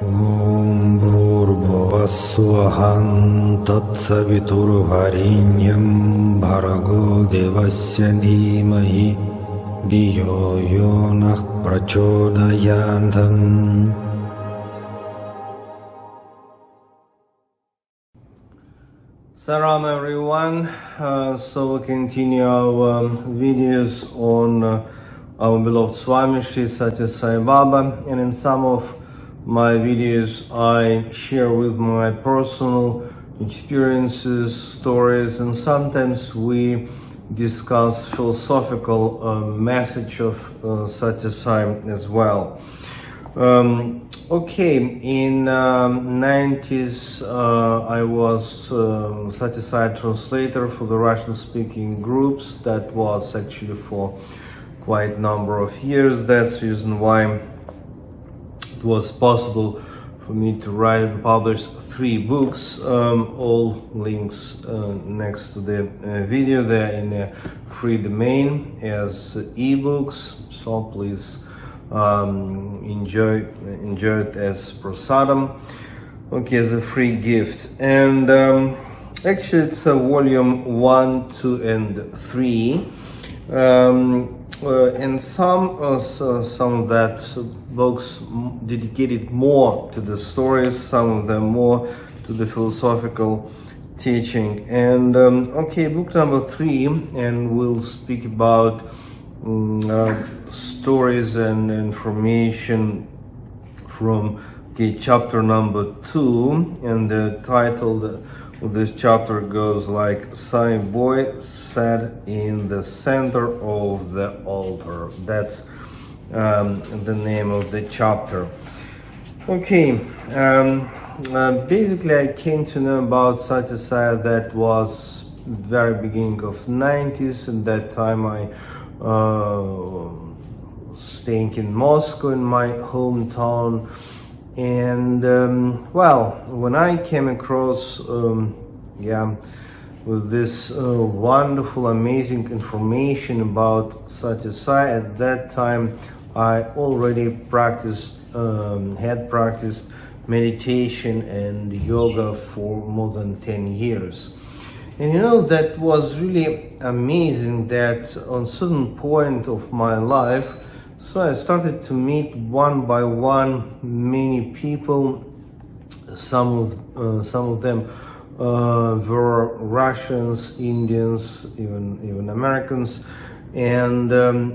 Om Bhurбhuvasvaham Tatsaviturvarenyam Bhargo Devasya Dhimahi Dhiyo Yonah Prachodayantam. Salam everyone. So we continue our videos on our beloved Swami Shri Sathya Sai Baba, and in some of my videos I share with my personal experiences, stories, and sometimes we discuss philosophical message of Sathya Sai as well. In 90s I was Sathya Sai translator for the Russian-speaking groups. That was actually for quite a number of years. That's the reason why it was possible for me to write and publish 3 books. All links next to the video. They're in a free domain as ebooks, so please enjoy it as prasadam, as a free gift. And actually it's a volume 1, 2, and 3. And some of that books dedicated more to the stories, some of them more to the philosophical teaching. And book number 3, and we'll speak about stories and information from chapter number 2, and the title of this chapter goes like Sai Boy sat in the center of the altar. That's the name of the chapter. Basically I came to know about Sathya Sai that was very beginning of 90s. At that time I staying in Moscow, in my hometown. And when I came across with this wonderful, amazing information about Sathya Sai, at that time I already had practiced meditation and yoga for more than 10 years. And that was really amazing that on certain point of my life, so I started to meet one by one many people. Some of them were Russians, Indians, even Americans, and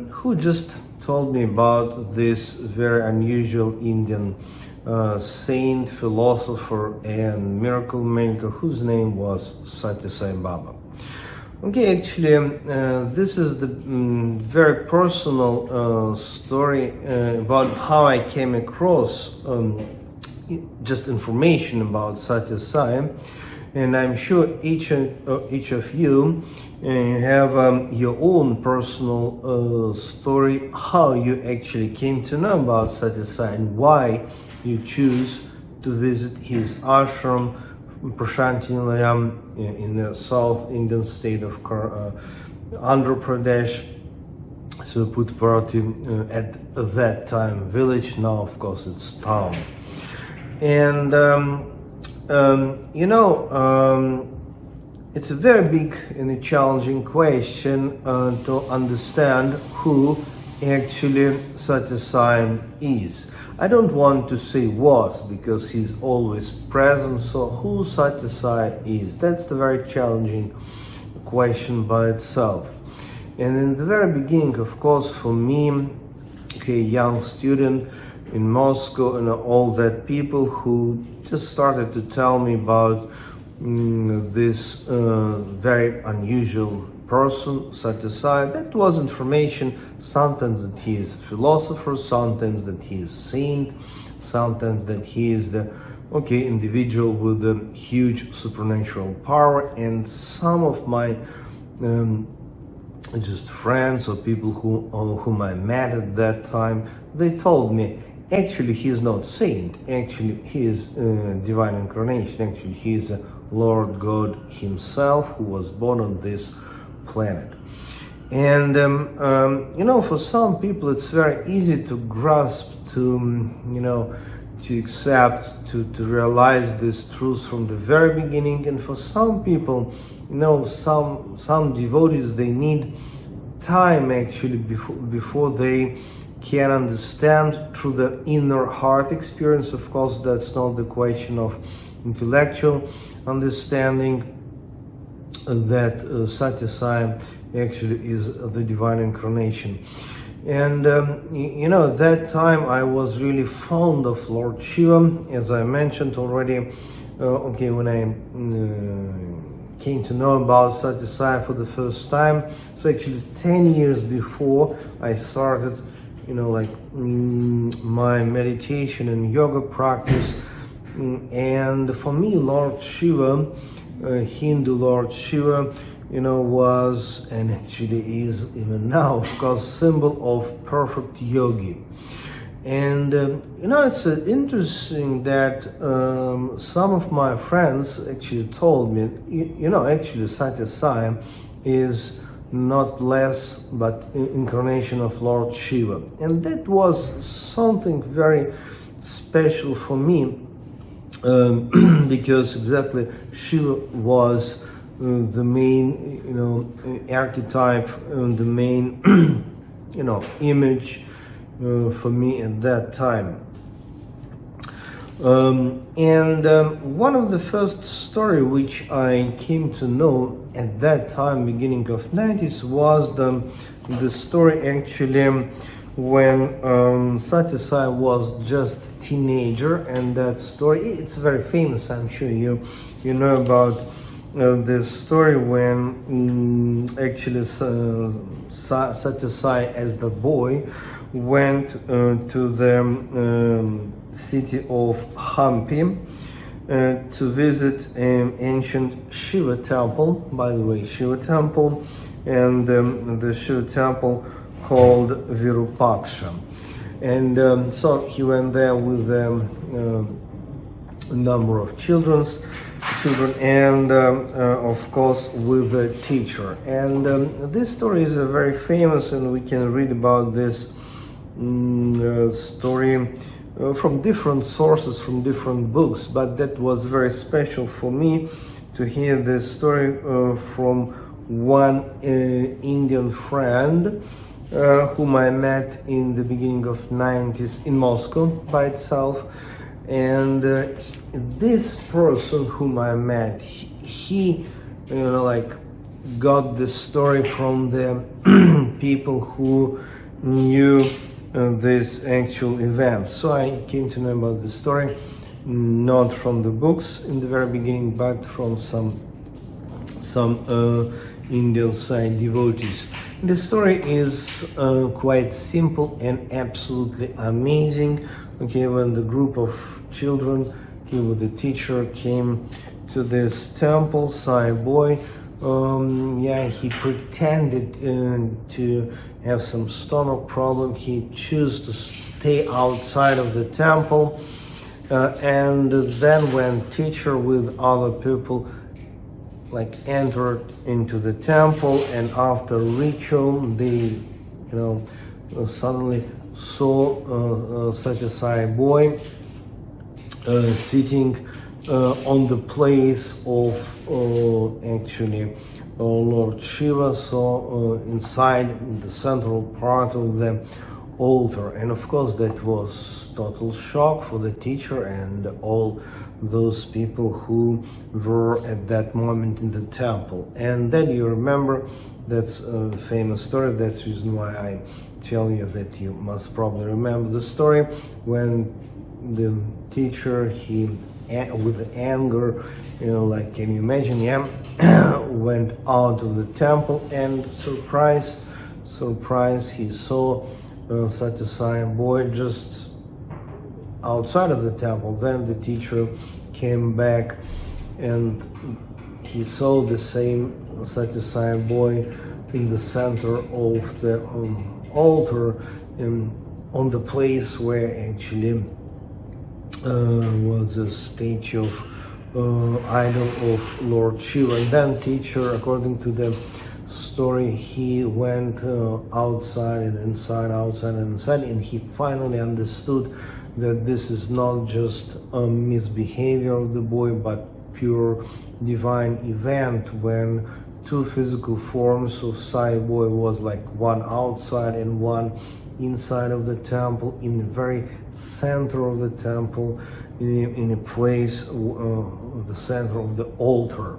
who just told me about this very unusual Indian saint, philosopher, and miracle maker whose name was Sathya Sai Baba. This is the very personal story about how I came across just information about Sathya Sai, and I'm sure each of you have your own personal story, how you actually came to know about Sathya Sai and why you choose to visit his ashram, Prashanti Nilayam, in the South Indian state of Andhra Pradesh, so Puttaparthi, at that time village, now of course it's town. And it's a very big and a challenging question to understand who actually Sathya Sai is. I don't want to say was, because he's always present, so who Sathya Sai is? That's the very challenging question by itself. And in the very beginning, of course, for me, young student in Moscow, and all that people who just started to tell me about this very unusual person, Sathya Sai, that was information, sometimes that he is philosopher, sometimes that he is saint, sometimes that he is the individual with a huge supernatural power. And some of my just friends or people whom I met at that time, they told me, actually he is not saint, actually he is divine incarnation, actually he is a Lord God himself who was born on this planet. And for some people it's very easy to grasp, to to accept, to realize this truth from the very beginning. And for some people, some devotees, they need time actually before they can understand through the inner heart experience. Of course, that's not the question of intellectual understanding, that Sathya Sai actually is the divine incarnation. And at that time I was really fond of Lord Shiva, as I mentioned already. When I came to know about Sathya Sai for the first time, so actually 10 years before I started my meditation and yoga practice. And for me, Lord Shiva, Hindu Lord Shiva, was, and actually is even now, of course, symbol of perfect yogi. And it's interesting that some of my friends actually told me, actually Sathya Sai is not less but incarnation of Lord Shiva. And that was something very special for me, because exactly Shiva was the main archetype, the main image for me at that time. One of the first story which I came to know at that time, beginning of 90s, was the story actually when Sathya Sai was just a teenager. And that story, it's very famous, I'm sure you know about this story, when actually Sathya Sai as the boy went to the city of Hampi to visit an ancient Shiva temple, by the way, Shiva temple, and the Shiva temple called Virupaksha. And so he went there with a number of children, and of course with a teacher. And this story is very famous, and we can read about this story from different sources, from different books. But that was very special for me to hear this story from one Indian friend whom I met in the beginning of 90s in Moscow by itself. And this person whom I met, he got the story from the people who knew this actual event. So I came to know about the story not from the books in the very beginning, but from some Indian side devotees. The story is quite simple and absolutely amazing. When the group of children, with the teacher, came to this temple, Sai boy, he pretended to have some stomach problem. He chose to stay outside of the temple, and then when teacher with other people entered into the temple, and after ritual they suddenly saw Sathya Sai boy sitting on the place of actually Lord Shiva, so inside the central part of the altar. And of course that was total shock for the teacher and all those people who were at that moment in the temple. And then you remember, that's a famous story, that's the reason why I tell you that you must probably remember the story, when the teacher, he with anger, can you imagine, went out of the temple, and surprise, he saw Sathya Sai boy just outside of the temple. Then the teacher came back and he saw the same Sathya Sai boy in the center of the altar, on the place where actually was a statue of idol of Lord Shiva. And then teacher, according to the story, he went outside and inside, outside and inside, and he finally understood that this is not just a misbehavior of the boy, but pure divine event when two physical forms of Sai boy was like one outside and one inside of the temple, in the very center of the temple, in a place, the center of the altar.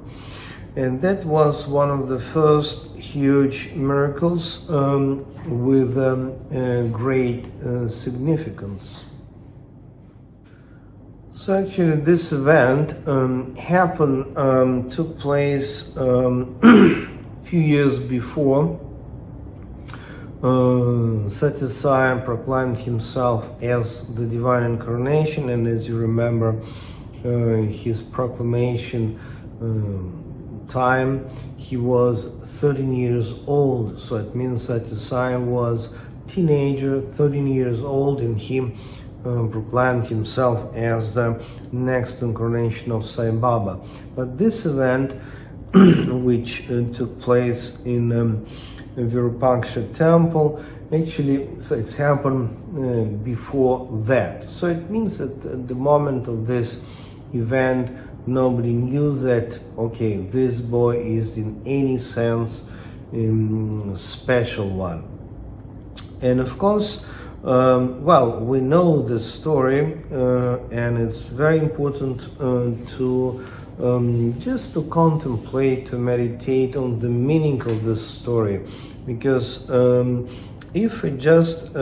And that was one of the first huge miracles with great significance. So actually this event took place few years before. Sathya Sai proclaimed himself as the divine incarnation, and as you remember, his proclamation time, he was 13 years old. So it means Sathya Sai was teenager, 13 years old, and he proclaimed himself as the next incarnation of Sai Baba. But this event, which took place in Virupaksha temple, actually, so it's happened before that. So it means that at the moment of this event, nobody knew that, okay, this boy is in any sense special one. And of course, well, we know the story, and it's very important to just to contemplate, to meditate on the meaning of this story, because if we just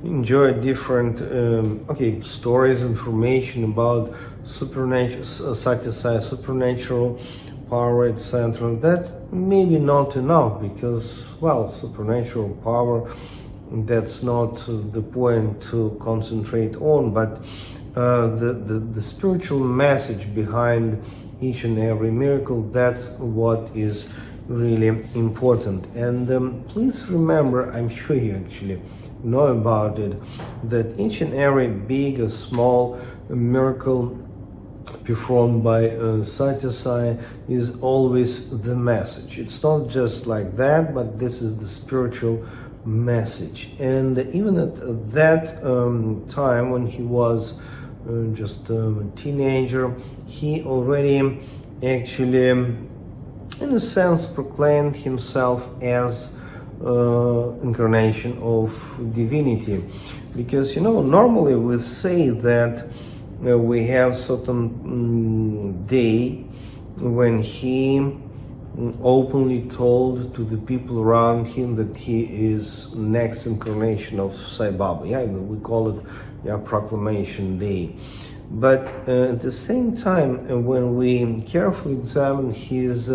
enjoy different stories, information about supernatural, Sathya Sai, supernatural power, etc., that's maybe not enough, because, well, supernatural power, that's not the point to concentrate on, but the spiritual message behind each and every miracle, that's what is really important. And please remember, I'm sure you actually know about it, that each and every big or small miracle performed by Sathya Sai is always the message. It's not just like that, but this is the spiritual message. And even at that time, when he was just a teenager, he already actually, in a sense, proclaimed himself as incarnation of divinity. Because, normally we say that we have certain day when he openly told to the people around him that he is next incarnation of Sai Baba. Yeah, we call it Proclamation Day. But at the same time, when we carefully examine his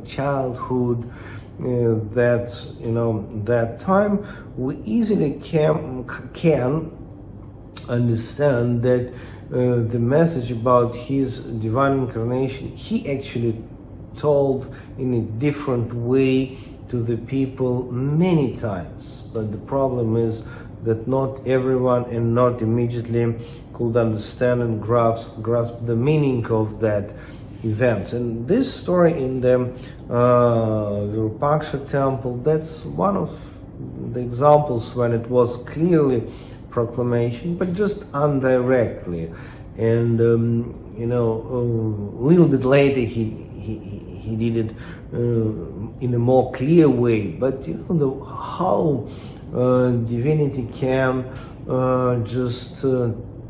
childhood, that time, we easily can understand that the message about his divine incarnation, he actually told in a different way to the people many times. But the problem is that not everyone and not immediately could understand and grasp the meaning of that events. And this story in the Virupaksha temple, that's one of the examples when it was clearly proclamation, but just indirectly. And a little bit later he did it in a more clear way. But how divinity can just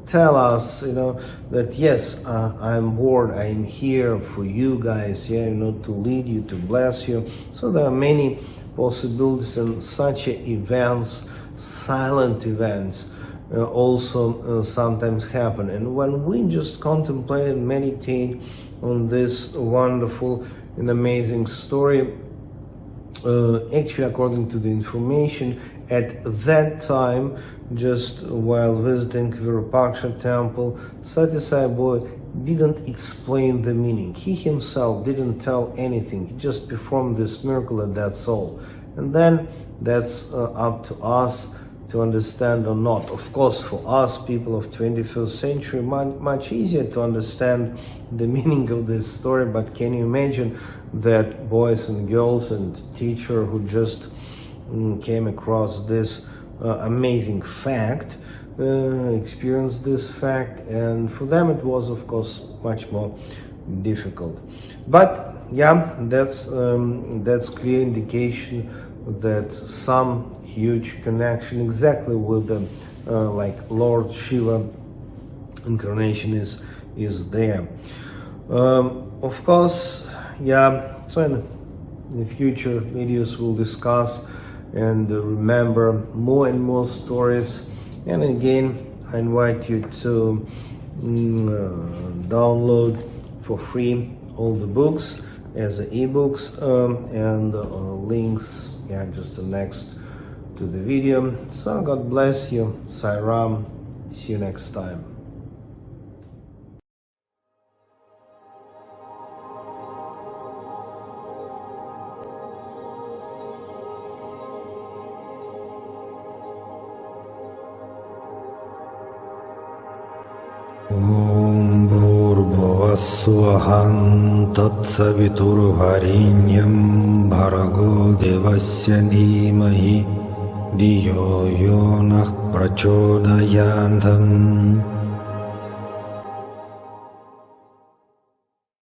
tell us, that yes, I'm born, I'm here for you guys, to lead you, to bless you. So there are many possibilities, and such events, silent events, also sometimes happen. And when we just contemplate and meditate on this wonderful and amazing story, actually, according to the information, at that time, just while visiting Virupaksha temple, Sathya Sai boy didn't explain the meaning. He himself didn't tell anything. He just performed this miracle, and that's all. And then that's up to us to understand or not. Of course, for us people of 21st century, much easier to understand the meaning of this story. But can you imagine that boys and girls and teacher who just came across this amazing fact experienced this fact, and for them it was, of course, much more difficult. But yeah, that's clear indication that some huge connection exactly with the like Lord Shiva incarnation is there. Of course, yeah. So in the future videos we'll discuss and remember more and more stories. And again, I invite you to download for free all the books as ebooks, and links, yeah, just next to the video. So God bless you. Sai Ram. See you next time. Om Bhurбhuvah Tatsaviturvarenyam Bhargo Devasya Dhimahi Dhiyo Yo Nah Prachodayantam